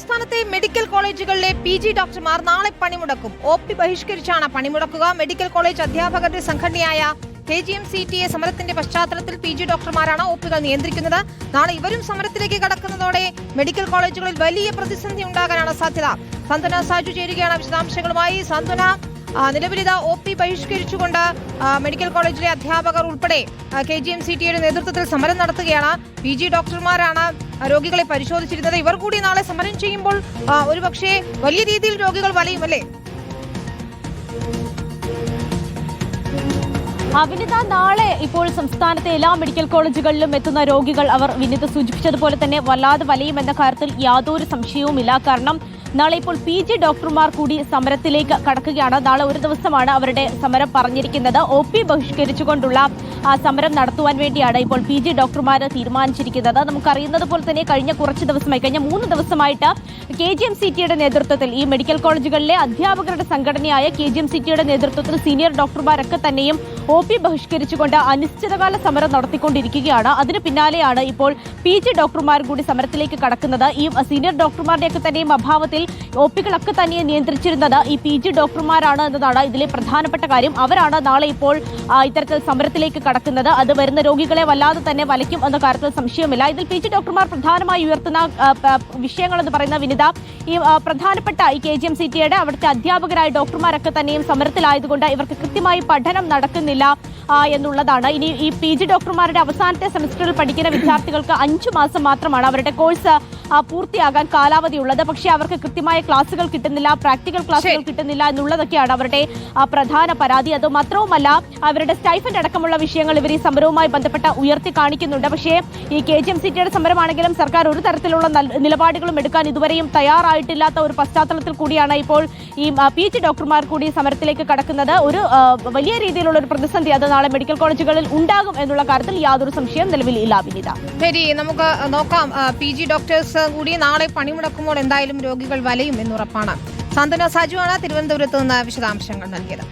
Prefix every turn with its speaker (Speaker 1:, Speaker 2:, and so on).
Speaker 1: സംസ്ഥാനത്തെ മെഡിക്കൽ കോളേജുകളിലെ PG ഡോക്ടർമാർ നാളെ പണിമുടക്കും. OP ബഹിഷ്കരിച്ചാണ് പണിമുടക്കുക. മെഡിക്കൽ കോളേജ് അധ്യാപകരുടെ സംഘടനയായ KGM-CTA സമരത്തിന്റെ പശ്ചാത്തലത്തിൽ PG ഡോക്ടർമാരാണ് OPകൾ നിയന്ത്രിക്കുന്നത്. നാളെ ഇവരും സമരത്തിലേക്ക് കടക്കുന്നതോടെ മെഡിക്കൽ കോളേജുകളിൽ വലിയ പ്രതിസന്ധി ഉണ്ടാകാനാണ് സാധ്യത. സന്ത്വന സാജു ചേരുകയാണ് വിശദാംശങ്ങളുമായി. സന്ത്വന, നിലവിലിത OP ബഹിഷ്കരിച്ചുകൊണ്ട് മെഡിക്കൽ കോളേജിലെ അധ്യാപകർ ഉൾപ്പെടെ KGM-CTA നേതൃത്വത്തിൽ സമരം നടത്തുകയാണ്. PG ഡോക്ടർമാരാണ് രോഗികളെ പരിശോധിച്ചിരുന്നത്. ഇവർ കൂടി നാളെ സമരം ചെയ്യുമ്പോൾ ഒരുപക്ഷെ വലിയ രീതിയിൽ രോഗികൾ വലയും, അല്ലേ?
Speaker 2: വിനിത, നാളെ ഇപ്പോൾ സംസ്ഥാനത്തെ എല്ലാ മെഡിക്കൽ കോളേജുകളിലും എത്തുന്ന രോഗികൾ അവർ വിനിത സൂചിപ്പിച്ചതുപോലെ തന്നെ വല്ലാതെ വലയുമെന്ന കാര്യത്തിൽ യാതൊരു സംശയവുമില്ല. കാരണം നാളെ ഇപ്പോൾ PG ഡോക്ടർമാർ കൂടി സമരത്തിലേക്ക് കടക്കുകയാണ്. നാളെ ഒരു ദിവസമാണ് അവരുടെ സമരം പറഞ്ഞിരിക്കുന്നത്. OP ബഹിഷ്കരിച്ചുകൊണ്ടുള്ള സമരം നടത്തുവാൻ വേണ്ടിയാണ് ഇപ്പോൾ PG ഡോക്ടർമാർ തീരുമാനിച്ചിരിക്കുന്നത്. നമുക്കറിയുന്നത് പോലെ തന്നെ കഴിഞ്ഞ 3 ദിവസമായിട്ട് KGM-CTA നേതൃത്വത്തിൽ ഈ മെഡിക്കൽ കോളേജുകളിലെ അധ്യാപകരുടെ സംഘടനയായ KGM-CTA നേതൃത്വത്തിൽ സീനിയർ ഡോക്ടർമാരൊക്കെ തന്നെയും OP ബഹിഷ്കരിച്ചുകൊണ്ട് അനിശ്ചിതകാല സമരം നടത്തിക്കൊണ്ടിരിക്കുകയാണ്. അതിന് പിന്നാലെയാണ് ഇപ്പോൾ PG ഡോക്ടർമാർ കൂടി സമരത്തിലേക്ക് കടക്കുന്നത്. ഈ സീനിയർ ഡോക്ടർമാരുടെയൊക്കെ തന്നെയും അഭാവത്തിൽ OPകളൊക്കെ തന്നെ നിയന്ത്രിച്ചിരുന്നത് ഈ PG ഡോക്ടർമാരാണ് എന്നതാണ് ഇതിലെ പ്രധാനപ്പെട്ട കാര്യം. അവരാണ് നാളെ ഇപ്പോൾ ഇത്തരത്തിൽ സമരത്തിലേക്ക് കടക്കുന്നത്. അത് വരുന്ന രോഗികളെ വല്ലാതെ തന്നെ വലയ്ക്കും എന്ന കാര്യത്തിൽ സംശയമില്ല. ഇതിൽ PG ഡോക്ടർമാർ പ്രധാനമായി ഉയർത്തുന്ന വിഷയങ്ങൾ എന്ന് പറയുന്ന വിനിത, ഈ പ്രധാനപ്പെട്ട ഈ KGM-CTA അവിടുത്തെ അധ്യാപകരായ ഡോക്ടർമാരൊക്കെ തന്നെയും സമരത്തിലായതുകൊണ്ട് ഇവർക്ക് കൃത്യമായി പഠനം നടക്കുന്നില്ല എന്നുള്ളതാണ്. ഇനി ഈ PG ഡോക്ടർമാരുടെ അവസാനത്തെ സെമസ്റ്ററിൽ പഠിക്കുന്ന വിദ്യാർത്ഥികൾക്ക് 5 മാസം മാത്രമാണ് അവരുടെ കോഴ്സ് പൂർത്തിയാകാൻ കാലാവധിയുള്ളത്. പക്ഷേ അവർക്ക് കൃത്യമായ ക്ലാസുകൾ കിട്ടുന്നില്ല, പ്രാക്ടിക്കൽ ക്ലാസുകൾ കിട്ടുന്നില്ല എന്നുള്ളതൊക്കെയാണ് അവരുടെ പ്രധാന പരാതി. അത് മാത്രവുമല്ല, അവരുടെ സ്റ്റൈഫൻഡ് അടക്കമുള്ള വിഷയങ്ങൾ ഇവർ ഈ സമരവുമായി ബന്ധപ്പെട്ട ഉയർത്തി കാണിക്കുന്നുണ്ട്. പക്ഷേ ഈ KGM-CTA സമരമാണെങ്കിലും സർക്കാർ ഒരു തരത്തിലുള്ള നിലപാടുകളും എടുക്കാൻ ഇതുവരെയും തയ്യാറായിട്ടില്ലാത്ത ഒരു പശ്ചാത്തലത്തിൽ കൂടിയാണ് ഇപ്പോൾ ഈ PG ഡോക്ടർമാർ കൂടി സമരത്തിലേക്ക് കടക്കുന്നത്. ഒരു വലിയ രീതിയിലുള്ള ഒരു പ്രതിസന്ധി അത് നാളെ മെഡിക്കൽ കോളേജുകളിൽ ഉണ്ടാകും എന്നുള്ള കാര്യത്തിൽ യാതൊരു സംശയം നിലവിൽ ഇല്ല. വിനിത,
Speaker 1: ശരി, നമുക്ക് നോക്കാം. PG ഡോക്ടേഴ്സ് കൂടി നാളെ പണിമുടക്കുമ്പോൾ എന്തായാലും രോഗികൾ വലയും എന്നുറപ്പാണ്. സന്ത്വന സാജുവാണ് തിരുവനന്തപുരത്ത് നിന്ന് വിശദാംശങ്ങൾ നൽകിയത്.